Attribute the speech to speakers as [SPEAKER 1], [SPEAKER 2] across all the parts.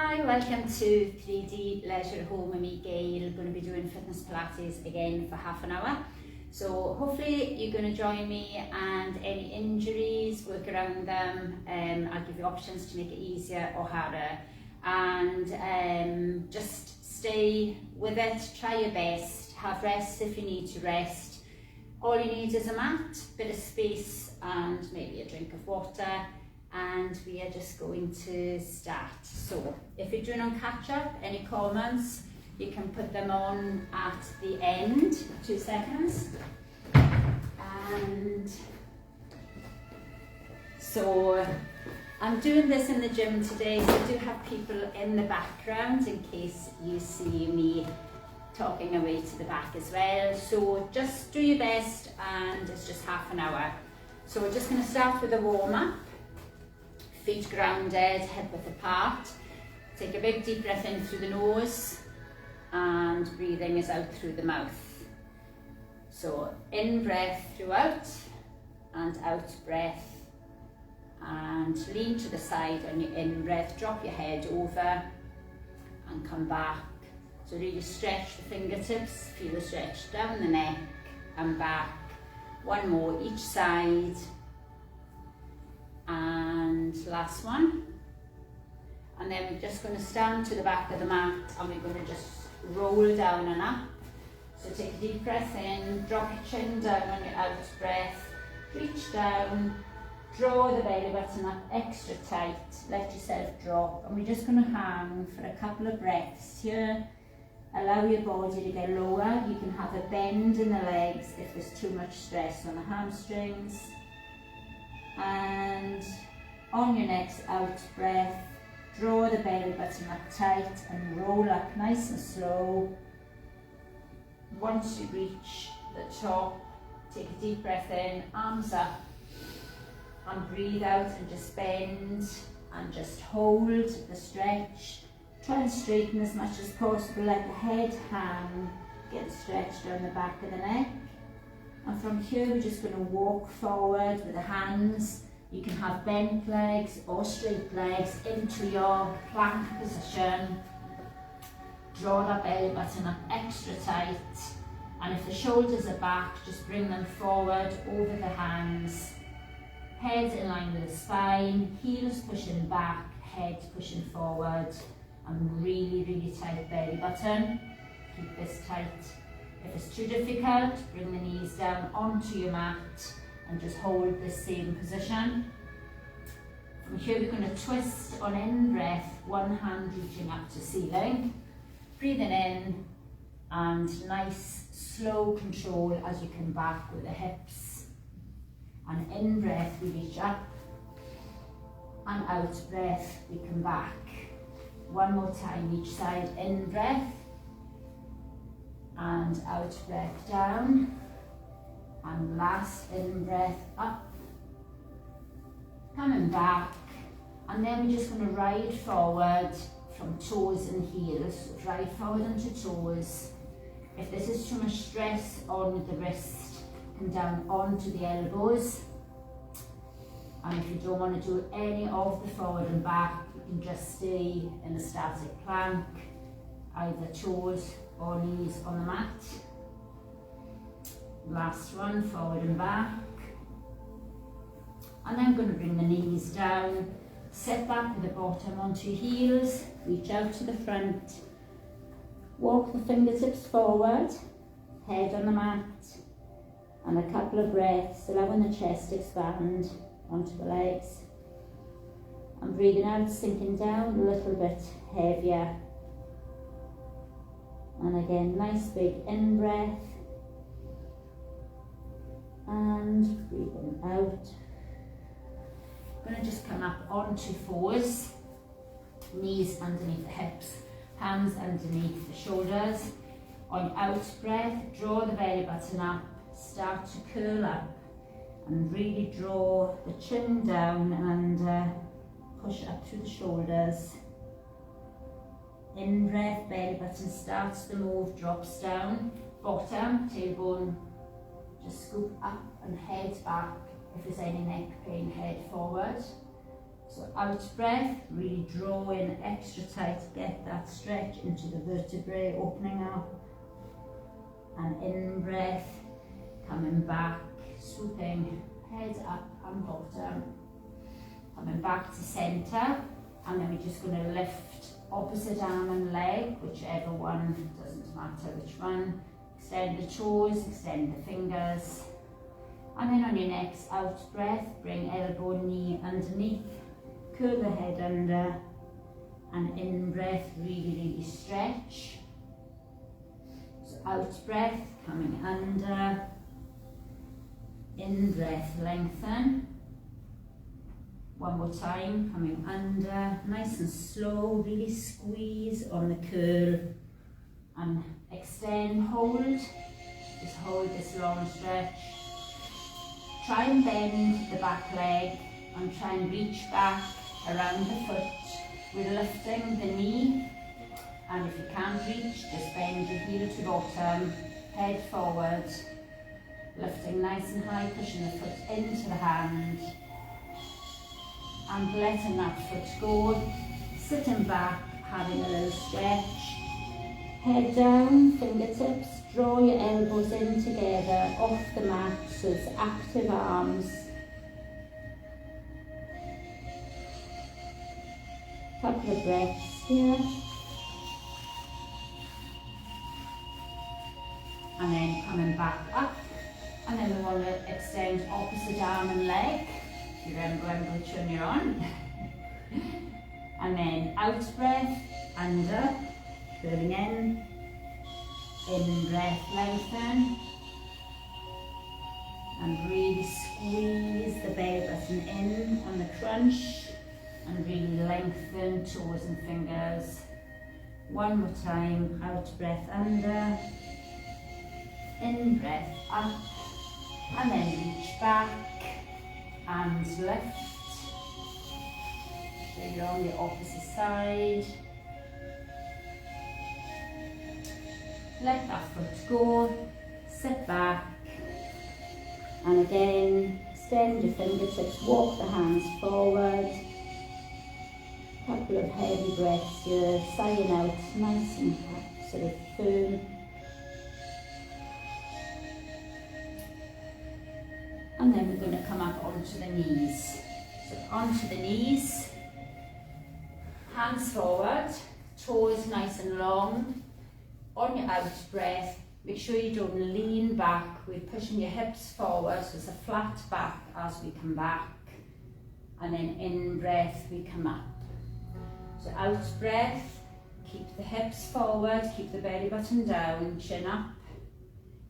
[SPEAKER 1] Hi, welcome to 3D Leisure Home with me, Gail. Going to be doing fitness Pilates again for half an hour. So hopefully you're going to join me, and any injuries, work around them. I'll give you options to make it easier or harder. And just stay with it, try your best, have rest if you need to rest. All you need is a mat, bit of space and maybe a drink of water. And we are just going to start. So if you're doing on catch up, any comments, you can put them on at the end, 2 seconds. And so I'm doing this in the gym today, so I do have people in the background in case you see me talking away to the back as well. So just do your best, and it's just half an hour. So we're just going to start with a warm up. Feet grounded, hip width apart. Take a big deep breath in through the nose, and breathing is out through the mouth. So in breath throughout, and out breath. And lean to the side on your in breath, drop your head over and come back. So really stretch the fingertips, feel the stretch down the neck and back. One more each side. And last one. And then we're just going to stand to the back of the mat, and we're going to just roll down and up. So take a deep breath in, drop your chin down on your out breath, reach down, draw the belly button up extra tight, let yourself drop, and we're just going to hang for a couple of breaths here. Allow your body to get lower. You can have a bend in the legs if there's too much stress on the hamstrings. And on your next out breath, draw the belly button up tight and roll up nice and slow. Once you reach the top, take a deep breath in, arms up, and breathe out and just bend and just hold the stretch. Try and straighten as much as possible, let the head hang, get stretched down the back of the neck. And from here we're just going to walk forward with the hands. You can have bent legs or straight legs into your plank position. Draw that belly button up extra tight. And if the shoulders are back, just bring them forward over the hands. Head in line with the spine, heels pushing back, head pushing forward. And really, really tight belly button. Keep this tight. If it's too difficult, bring the knees down onto your mat and just hold this same position. From here we're going to twist on in breath, one hand reaching up to ceiling. Breathing in, and nice slow control as you come back with the hips. And in breath we reach up, and out breath we come back. One more time each side, in breath, and out breath down, and last in breath up, coming back, and then we're just going to ride forward from toes and heels. So ride forward onto toes. If this is too much stress on the wrist, come down onto the elbows, and if you don't want to do any of the forward and back, you can just stay in a static plank, either toes or knees on the mat. Last one, forward and back. And then I'm going to bring the knees down, set back with the bottom onto your heels, reach out to the front, walk the fingertips forward, head on the mat, and a couple of breaths, allowing the chest to expand onto the legs. And breathing out, sinking down a little bit heavier. And again, nice big in breath. And breathing out. I'm going to just come up onto fours. Knees underneath the hips, hands underneath the shoulders. On out breath, draw the belly button up, start to curl up, and really draw the chin down and push up through the shoulders. In breath, belly button starts to move, drops down, bottom, tailbone, just scoop up and head back. If there's any neck pain, head forward. So out breath, really draw in extra tight, get that stretch into the vertebrae, opening up. And in breath, coming back, swooping, head up and bottom. Coming back to centre, and then we're just going to lift opposite arm and leg, whichever one, doesn't matter which one. Extend the toes, extend the fingers. And then on your next out breath, bring elbow and knee underneath, curl the head under, and in breath, really stretch. So out breath, coming under, in breath, lengthen. One more time, coming under, nice and slow, really squeeze on the curl, and extend, hold, just hold this long stretch. Try and bend the back leg, and try and reach back around the foot. We're lifting the knee, and if you can't reach, just bend your heel to bottom, head forward, lifting nice and high, pushing the foot into the hand, and letting that foot go, sitting back, having a little stretch, head down, fingertips, draw your elbows in together, off the mat, so it's active arms. Couple of breaths here. And then coming back up, and then we want to extend opposite arm and leg. You remember which one you're on. And then out breath, under, curling in breath, lengthen, and really squeeze the belly button in on the crunch, and really lengthen toes and fingers. One more time, out breath, under, in breath, up, and then reach back and lift. So you're on the opposite side. Let that foot go, sit back, and again, extend your fingertips, walk the hands forward. Couple of heavy breaths here, sighing out, nice and sort of firm. And then we're going to come up onto the knees. So onto the knees, hands forward, toes nice and long. On your out breath, make sure you don't lean back. We're pushing your hips forward, so it's a flat back as we come back. And then in breath, we come up. So out breath, keep the hips forward, keep the belly button down, chin up,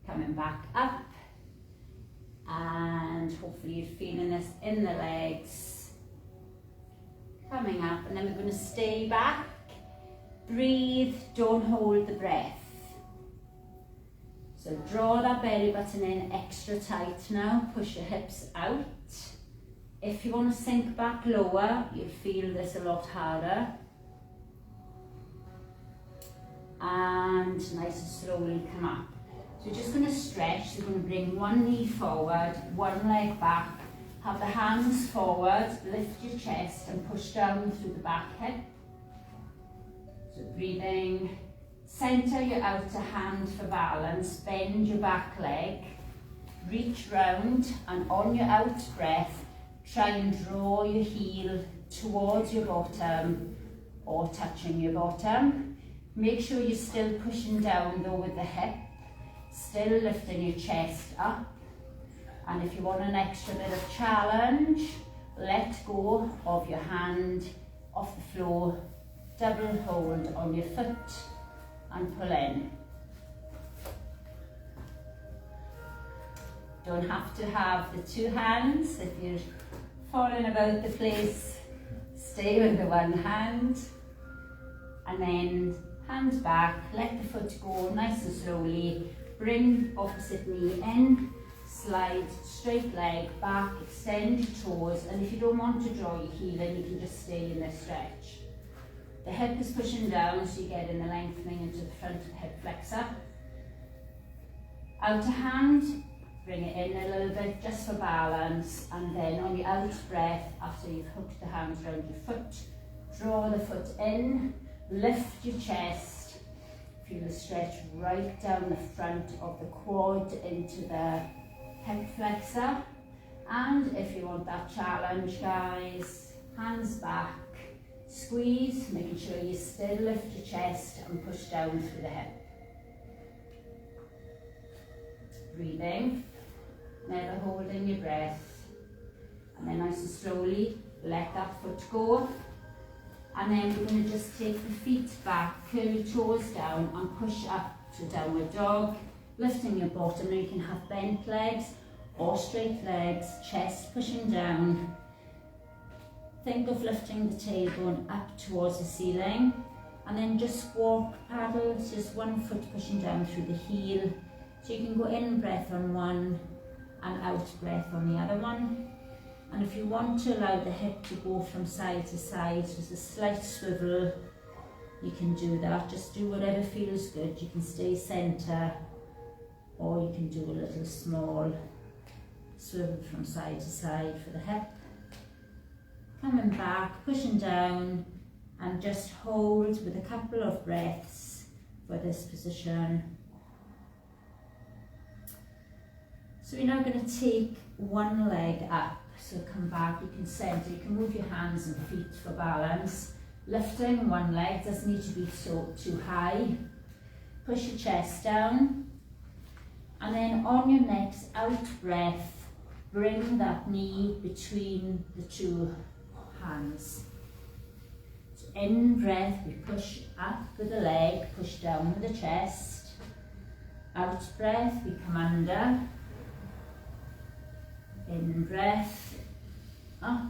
[SPEAKER 1] coming back up. And hopefully you're feeling this in the legs. Coming up, and then we're going to stay back. Breathe, don't hold the breath. So draw that belly button in extra tight now, push your hips out. If you want to sink back lower, you'll feel this a lot harder. And nice and slowly come up. So you're just going to stretch, so you're going to bring one knee forward, one leg back, have the hands forward, lift your chest and push down through the back hip. So breathing, centre your outer hand for balance, bend your back leg, reach round, and on your out breath, try and draw your heel towards your bottom or touching your bottom. Make sure you're still pushing down though with the hip, still lifting your chest up. And if you want an extra bit of challenge, let go of your hand off the floor, double hold on your foot and pull in. Don't have to have the two hands. If you're falling about the place, stay with the one hand. And then hands back, let the foot go nice and slowly. Bring opposite knee in, slide straight leg back, extend your toes, and if you don't want to draw your heel in, you can just stay in this stretch. The hip is pushing down, so you get in the lengthening into the front hip flexor. Outer hand, bring it in a little bit just for balance, and then on your out breath, after you've hooked the hands around your foot, draw the foot in, lift your chest, feel the stretch right down the front of the quad into the hip flexor. And if you want that challenge, guys, hands back, squeeze, making sure you still lift your chest and push down through the hip. Breathing, never holding your breath, and then nice and slowly let that foot go. And then we're going to just take the feet back, curl your toes down and push up to downward dog, lifting your bottom. Now you can have bent legs or straight legs, chest pushing down. Think of lifting the tailbone up towards the ceiling, and then just walk paddles, just one foot pushing down through the heel. So you can go in breath on one and out breath on the other one. And if you want to allow the hip to go from side to side, just a slight swivel, you can do that. Just do whatever feels good. You can stay centre, or you can do a little small swivel from side to side for the hip. Coming back, pushing down, and just hold with a couple of breaths for this position. So we're now going to take one leg up. So come back, you can centre, you can move your hands and feet for balance. Lifting one leg, doesn't need to be too high. Push your chest down. And then on your next out breath, bring that knee between the two hands. So in breath, we push up with the leg, push down with the chest. Out breath, we come under. In breath, up.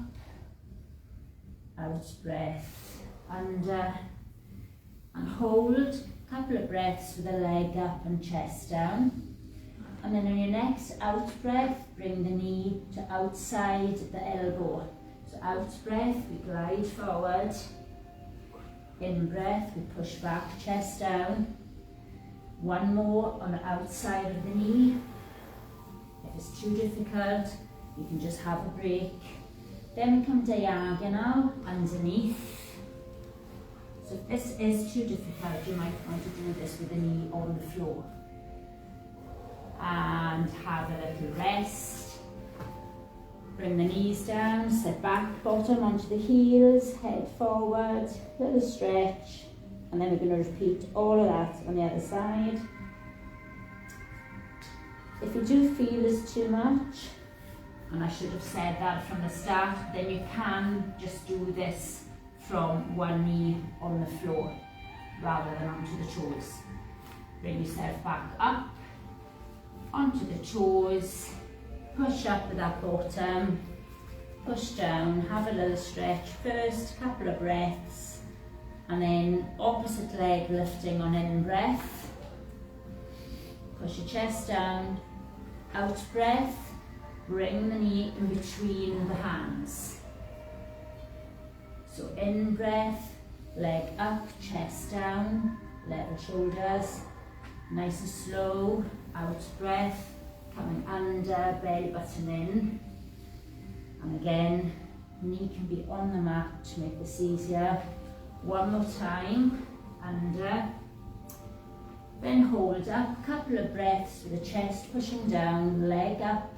[SPEAKER 1] Out breath, under. And hold a couple of breaths with the leg up and chest down. And then on your next out breath, bring the knee to outside the elbow. So out breath, we glide forward. In breath, we push back, chest down. One more on the outside of the knee. If it's too difficult, you can just have a break. Then we come diagonal underneath. So if this is too difficult, you might want to do this with the knee on the floor. And have a little rest. Bring the knees down, sit back, bottom onto the heels, head forward, little stretch, and then we're going to repeat all of that on the other side. If you do feel it's too much, and I should have said that from the start, then you can just do this from one knee on the floor rather than onto the toes. Bring yourself back up onto the toes, push up with that bottom, push down, have a little stretch first, couple of breaths, and then opposite leg lifting on in breath. Push your chest down, out breath, bring the knee in between the hands. So in breath, leg up, chest down, level shoulders, nice and slow. Out breath, coming under, belly button in. And again, knee can be on the mat to make this easier. One more time, under. Then hold up, couple of breaths with the chest pushing down, leg up.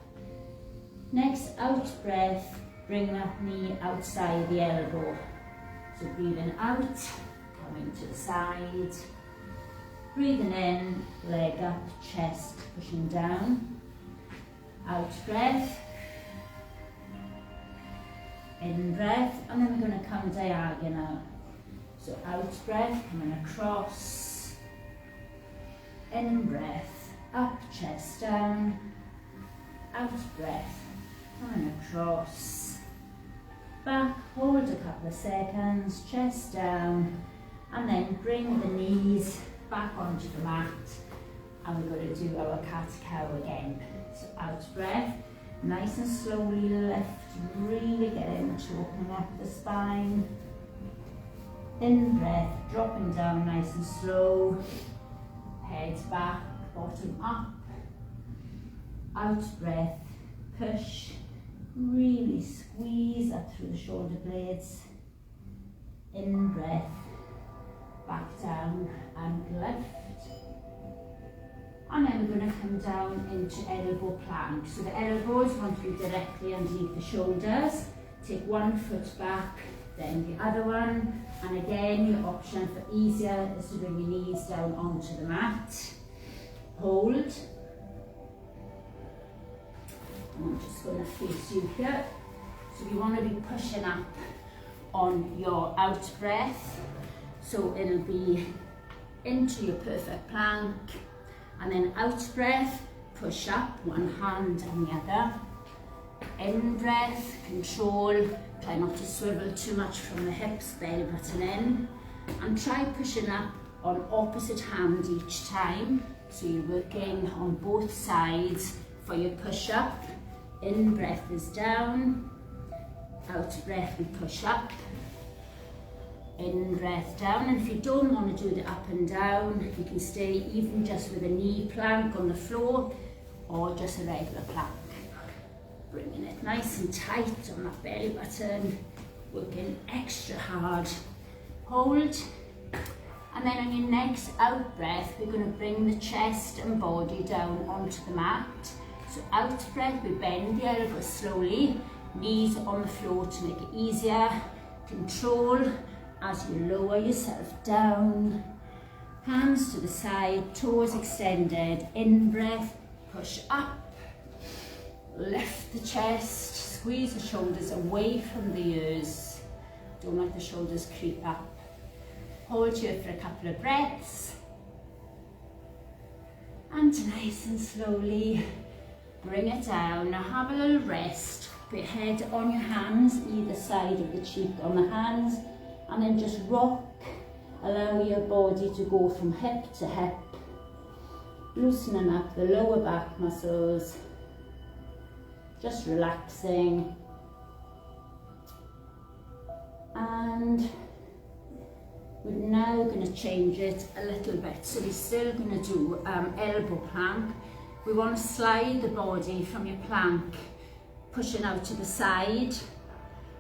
[SPEAKER 1] Next out breath, bring that knee outside the elbow. So breathing out, coming to the side. Breathing in, leg up, chest pushing down. Out breath. In breath, and then we're going to come diagonal. So out breath, coming across. In breath, up, chest down. Out breath, coming across. Back, hold a couple of seconds, chest down, and then bring the knees back onto the mat, and we're going to do our cat-cow again. So out breath, nice and slowly lift, really get into opening up the spine. In breath, dropping down nice and slow, head back, bottom up. out breath, push, really squeeze up through the shoulder blades. In breath, back down and lift. And then we're going to come down into elbow plank. So the elbows want to be directly underneath the shoulders. Take one foot back, then the other one. And again, your option for easier is to bring your knees down onto the mat. Hold. And I'm just going to face you here. So you want to be pushing up on your out breath. So it'll be into your perfect plank. And then out breath, push up, one hand and the other. In breath, control, try not to swivel too much from the hips, belly button in. And try pushing up on opposite hand each time. So you're working on both sides for your push up. In breath is down, out breath we push up. In breath down, and if you don't want to do the up and down, you can stay even just with a knee plank on the floor or just a regular plank. Bringing it nice and tight on that belly button, working extra hard. Hold, and then on your next out breath, we're going to bring the chest and body down onto the mat. So out breath, we bend the elbows slowly, knees on the floor to make it easier. Control as you lower yourself down, hands to the side, toes extended. In breath, push up, lift the chest, squeeze the shoulders away from the ears. Don't let the shoulders creep up. Hold here for a couple of breaths. And nice and slowly bring it down. Now have a little rest. Put your head on your hands, either side of the cheek on the hands. And then just rock, allow your body to go from hip to hip, loosening up the lower back muscles, just relaxing. And we're now going to change it a little bit. So we're still going to do elbow plank. We want to slide the body from your plank, pushing out to the side,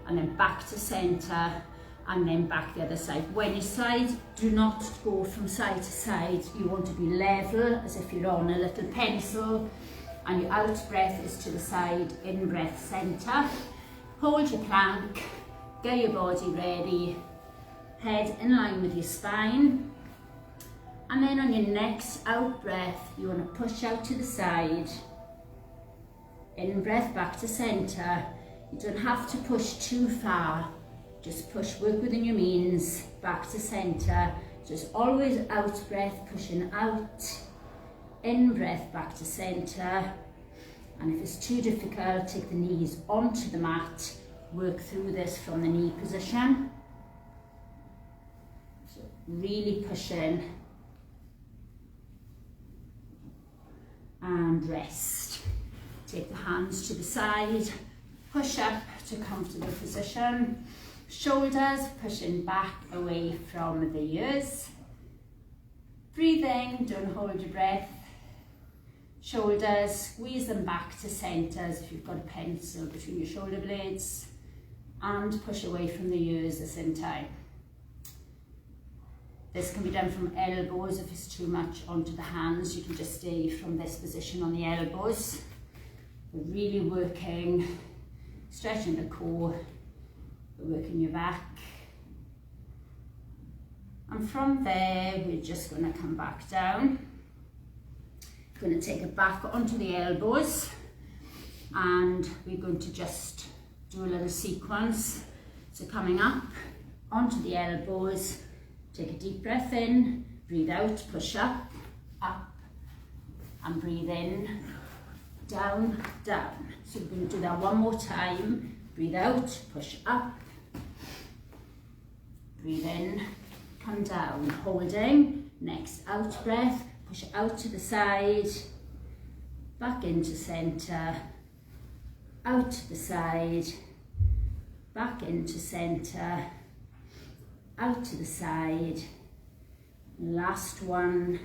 [SPEAKER 1] and then back to centre, and then back the other side. When you slide, do not go from side to side. You want to be level, as if you're on a little pencil, and your out breath is to the side, in breath centre. Hold your plank, get your body ready, head in line with your spine. And then on your next out breath, you want to push out to the side, in breath back to centre. You don't have to push too far. Just push, work within your means, back to centre. Just always out breath, pushing out. In breath, back to centre. And if it's too difficult, take the knees onto the mat. Work through this from the knee position. So really pushing. And rest. Take the hands to the side. Push up to comfortable position. Shoulders pushing back away from the ears. Breathe in, don't hold your breath. Shoulders, squeeze them back to centre as if you've got a pencil between your shoulder blades. And push away from the ears at the same time. This can be done from elbows. If it's too much onto the hands, you can just stay from this position on the elbows. We're really working, stretching the core, working your back. And from there, we're just going to come back down. Going to take it back onto the elbows, and we're going to just do a little sequence. So coming up onto the elbows, take a deep breath in, breathe out, push up, and breathe in, down, down. So we're going to do that one more time. Breathe out, push up, breathe in, come down, holding. Next out breath, push out to the side, back into centre, out to the side, back into centre, out to the side. Last one,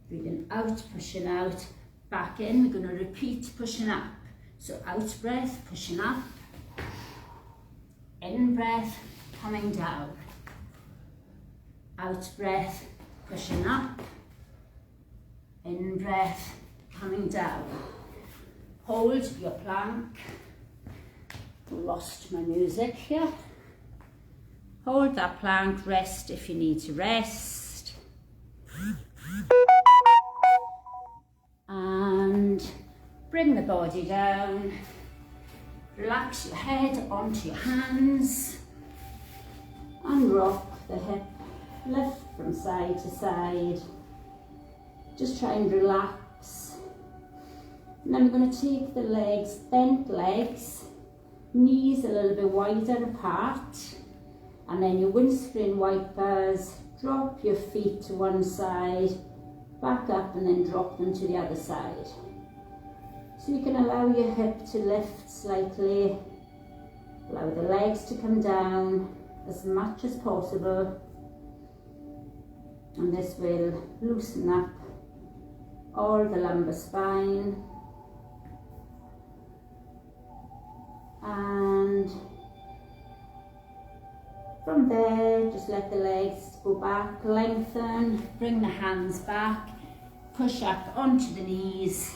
[SPEAKER 1] breathing out, pushing out, back in. We're going to repeat pushing up. So out breath, pushing up. In breath, coming down. Out breath, pushing up. In breath, coming down. Hold your plank. Lost my music here. Hold that plank, rest if you need to rest. And bring the body down. Relax your head onto your hands. And rock the hip, lift from side to side. Just try and relax. And then we're going to take the legs, bent legs, knees a little bit wider apart. And then your windscreen wipers, drop your feet to one side, back up and then drop them to the other side. So you can allow your hip to lift slightly, allow the legs to come down as much as possible. And this will loosen up all the lumbar spine. And from there, just let the legs go back, lengthen, bring the hands back, push up onto the knees,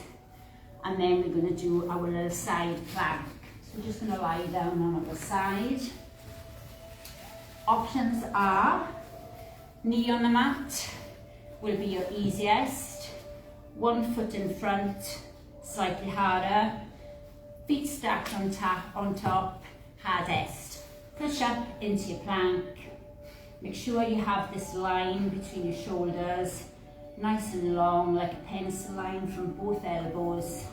[SPEAKER 1] and then we're going to do our little side plank. So we're just going to lie down on our side. Options are, knee on the mat will be your easiest, 1 foot in front, slightly harder, feet stacked on top, hardest. Push up into your plank. Make sure you have this line between your shoulders, nice and long, like a pencil line from both elbows.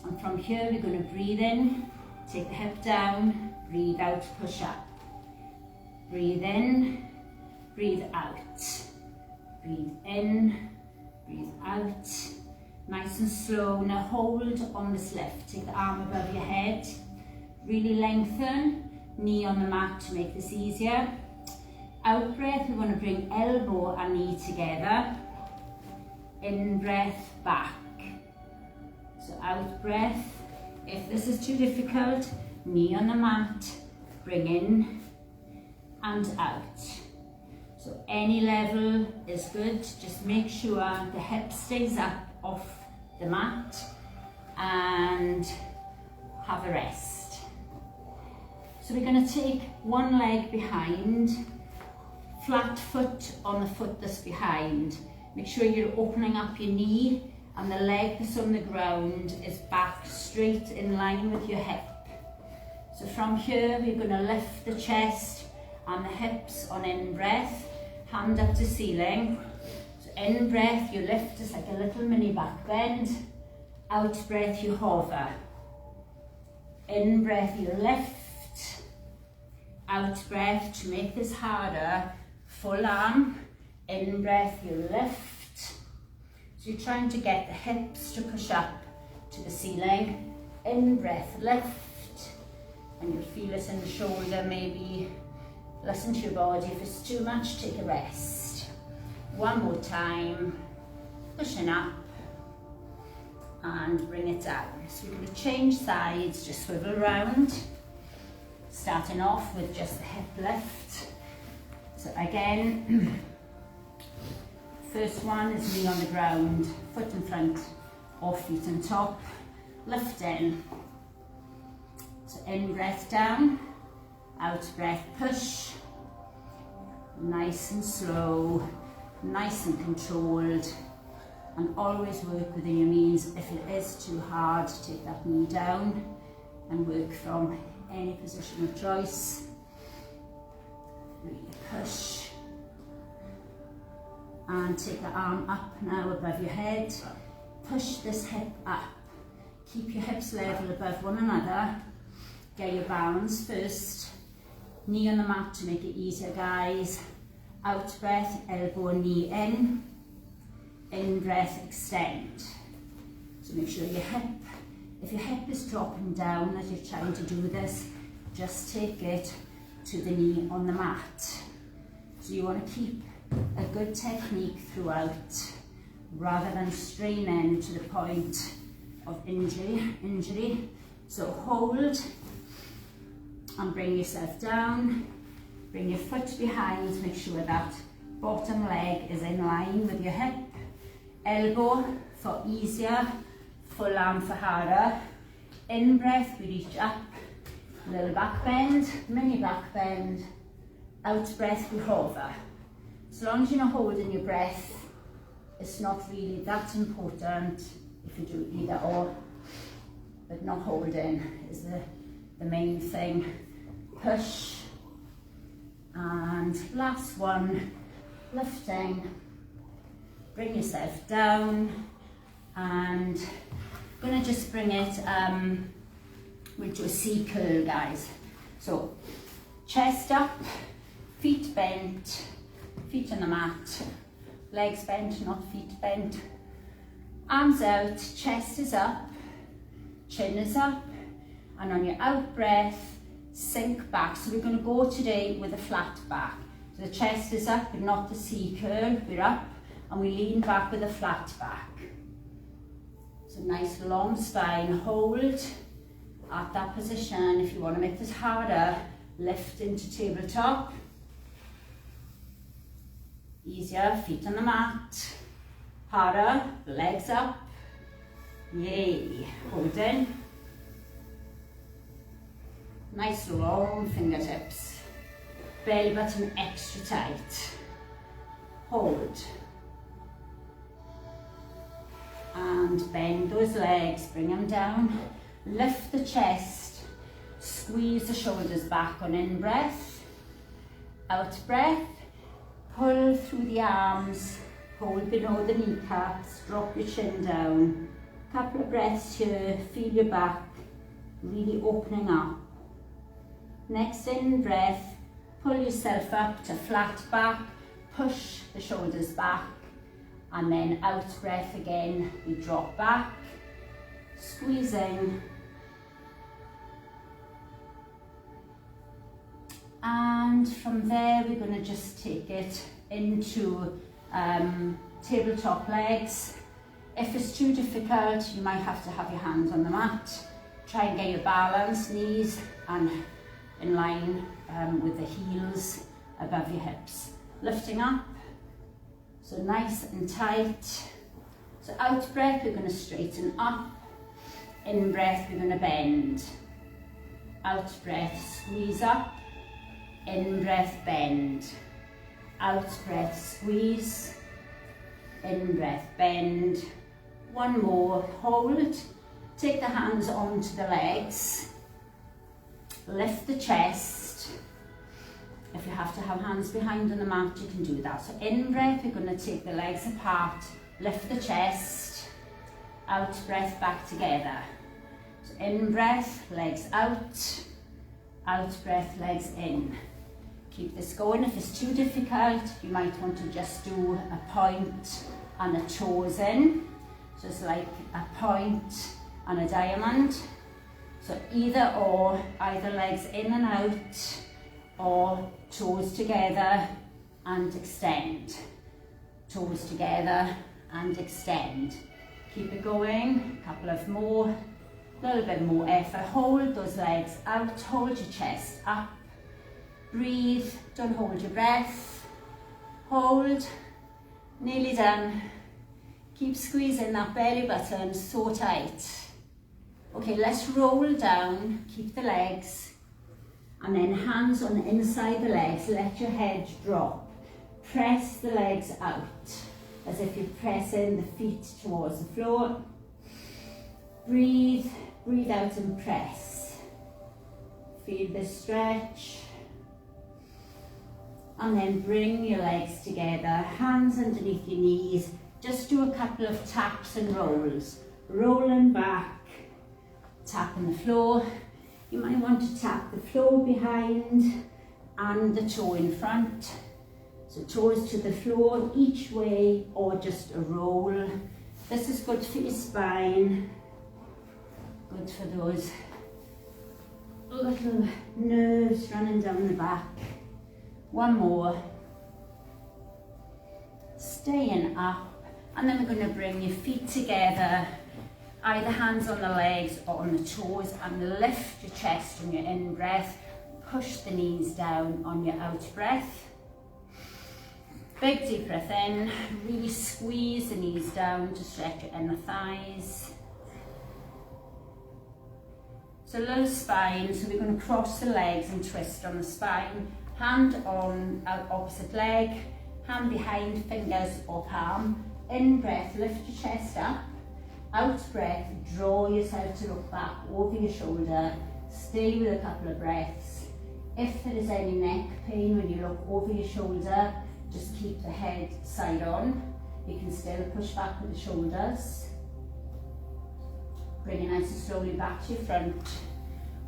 [SPEAKER 1] And from here, we're going to breathe in, take the hip down, breathe out, push up. Breathe in, breathe out. Breathe in, breathe out. Nice and slow. Now hold on this lift. Take the arm above your head. Really lengthen. Knee on the mat to make this easier. Out breath, we want to bring elbow and knee together. In breath, back. So out breath. If this is too difficult, knee on the mat, bring in and out. So any level is good. Just make sure the hip stays up off the mat and have a rest. So we're going to take one leg behind, flat foot on the foot that's behind. Make sure you're opening up your knee and the leg that's on the ground is back straight in line with your hip. So from here we're going to lift the chest and the hips on in breath, hand up to ceiling. So in breath you lift, it's like a little mini back bend. Out breath you hover. In breath you lift. Out breath, to make this harder, full arm. In breath, you lift. So you're trying to get the hips to push up to the ceiling. In breath, lift. And you'll feel it in the shoulder maybe. Listen to your body. If it's too much, take a rest. One more time. Pushing up. And bring it down. So we're going to change sides, just swivel around. Starting off with just the hip lift. So again, first one is knee on the ground, foot in front or feet on top, lift in. So in breath down, out breath push, nice and slow, nice and controlled, and always work within your means. If it is too hard, take that knee down and work from any position of choice. Really push. And take the arm up now above your head. Push this hip up. Keep your hips level above one another. Get your balance first. Knee on the mat to make it easier, guys. Out breath, elbow and knee in. In breath, extend. So make sure your hip, if your hip is dropping down as you're trying to do this, just take it to the knee on the mat. So you want to keep a good technique throughout. rather than straining to the point of injury. So hold and bring yourself down. Bring your foot behind, make sure that bottom leg is in line with your hip. Elbow for easier, full arm for harder. In breath, we reach up, little back bend, mini back bend. Out breath, we hover. As long as you're not holding your breath, it's not really that important if you do either or, but not holding is the main thing. Push. And last one, lifting. Bring yourself down, and I'm gonna just bring it, we'll do a C curl, guys. So chest up, feet bent, feet on the mat, legs bent, not feet bent. Arms out, chest is up, chin is up, and on your out breath, sink back. So we're going to go today with a flat back. So the chest is up, but not the C curl. We're up, and we lean back with a flat back. So nice long spine. Hold at that position. If you want to make this harder, lift into tabletop. Easier, feet on the mat. Harder, legs up. Yay. Hold in. Nice long fingertips. Belly button extra tight. Hold. And bend those legs, bring them down. Lift the chest. Squeeze the shoulders back on in breath. Out breath. Pull through the arms. Hold below the kneecaps. Drop your chin down. Couple of breaths here. Feel your back really opening up. Next in breath, pull yourself up to flat back, push the shoulders back, and then out breath again, we drop back, squeezing, and from there we're going to just take it into tabletop legs. If it's too difficult, you might have to have your hands on the mat. Try and get your balance, knees and in line with the heels above your hips. Lifting up, so nice and tight. So out breath, we're going to straighten up. In breath, we're going to bend. Out breath, squeeze up. In breath, bend. Out breath, squeeze. In breath, bend. One more, hold. Take the hands onto the legs. Lift the chest. If you have to have hands behind on the mat, you can do that. So in breath, we're going to take the legs apart, lift the chest, out breath back together. So in breath, legs out breath, legs in. Keep this going. If it's too difficult, you might want to just do a point and a toes in. So it's like a point and a diamond. So either or, either legs in and out, or toes together and extend. Toes together and extend. Keep it going, a couple of more, a little bit more effort. Hold those legs out, hold your chest up. Breathe, don't hold your breath. Hold, nearly done. Keep squeezing that belly button so tight. Okay, let's roll down, keep the legs, and then hands on the inside the legs, let your head drop. Press the legs out, as if you're pressing the feet towards the floor. Breathe, breathe out and press. Feel the stretch. And then bring your legs together, hands underneath your knees. Just do a couple of taps and rolls. Rolling back. Tapping the floor. You might want to tap the floor behind and the toe in front. So toes to the floor each way, or just a roll. This is good for your spine. Good for those little nerves running down the back. One more. Staying up. And then we're going to bring your feet together, either hands on the legs or on the toes, and lift your chest on your in breath. Push the knees down on your out breath. Big deep breath in, really squeeze the knees down to stretch your inner thighs. So a little spine, so we're going to cross the legs and twist on the spine. Hand on opposite leg, hand behind, fingers or palm. In breath, lift your chest up. Out breath, draw yourself to look back over your shoulder. Stay with a couple of breaths. If there is any neck pain when you look over your shoulder, just keep the head side on. You can still push back with the shoulders. Bring it nice and slowly back to your front.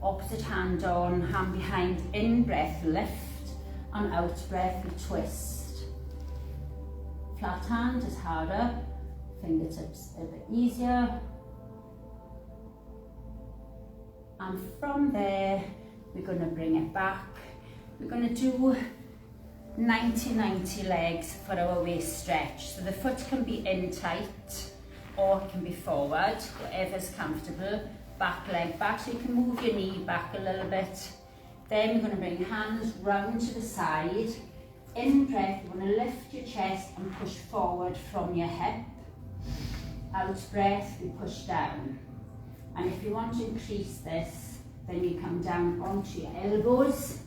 [SPEAKER 1] Opposite hand on, hand behind. In breath, lift, and out breath, we twist. Flat hand is harder, fingertips a bit easier. And from there, we're going to bring it back. We're going to do 90-90 legs for our waist stretch. So the foot can be in tight or it can be forward, whatever's comfortable. Back leg back, so you can move your knee back a little bit. Then we're going to bring your hands round to the side. In breath, you're going to lift your chest and push forward from your hip. Out breath, we push down. And if you want to increase this, then you come down onto your elbows.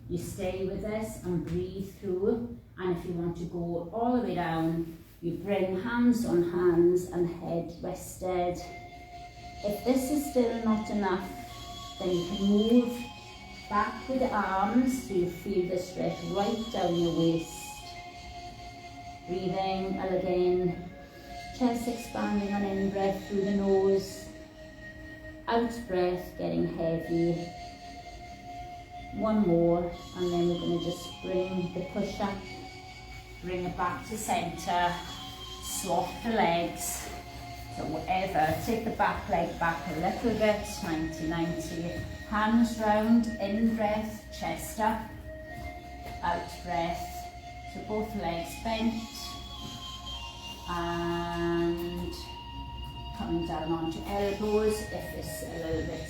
[SPEAKER 1] You stay with this and breathe through. And if you want to go all the way down, you bring hands on hands and head rested. If this is still not enough, then you can move back with the arms so you feel the stretch right down your waist. Breathing, and again, chest expanding on in breath through the nose. Out breath, getting heavy. One more, and then we're going to just bring the push up, bring it back to centre, swap the legs. So whatever, take the back leg back a little bit, 90-90. Hands round, in breath, chest up, out breath. So both legs bent. And coming down onto elbows, if it's a little bit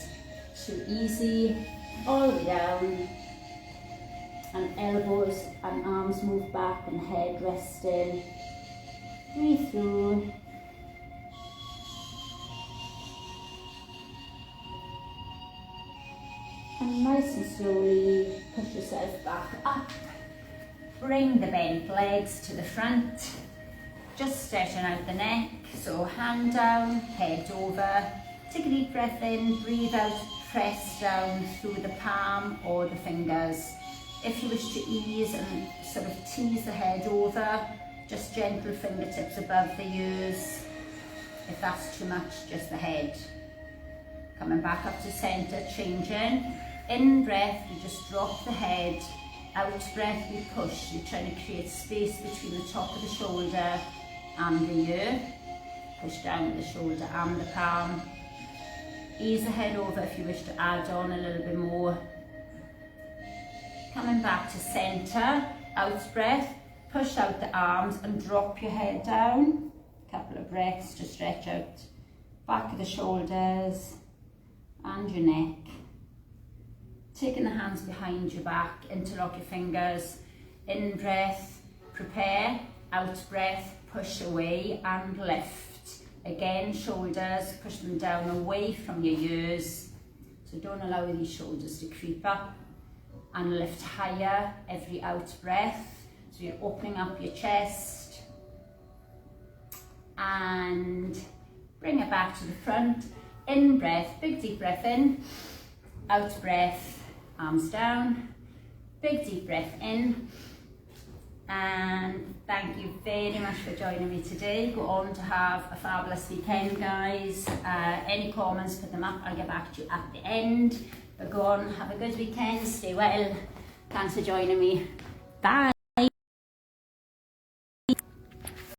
[SPEAKER 1] too easy. All the way down. And elbows and arms move back and head rested. Breathe through. And nice and slowly push yourself back up. Bring the bent legs to the front. Just stretching out the neck. So hand down, head over. Take a deep breath in, breathe out, press down through the palm or the fingers. If you wish to ease and sort of tease the head over, just gentle fingertips above the ears. If that's too much, just the head. Coming back up to centre, changing. In breath, you just drop the head. Out breath, you push. You're trying to create space between the top of the shoulder and the ear. Push down with the shoulder and the palm. Ease the head over if you wish to add on a little bit more. Coming back to centre. Out breath, push out the arms and drop your head down. A couple of breaths to stretch out back of the shoulders and your neck. Taking the hands behind your back, interlock your fingers. In breath, prepare. Out breath, push away and lift. Again, shoulders, push them down away from your ears. So don't allow these shoulders to creep up. And lift higher every out breath. So you're opening up your chest. And bring it back to the front. In breath, big deep breath in. Out breath, arms down. Big deep breath in. And thank you very much for joining me today. Go on to have a fabulous weekend, guys. Any comments, put them up. I'll get back to you at the end. But go on, have a good weekend. Stay well. Thanks for joining me. Bye.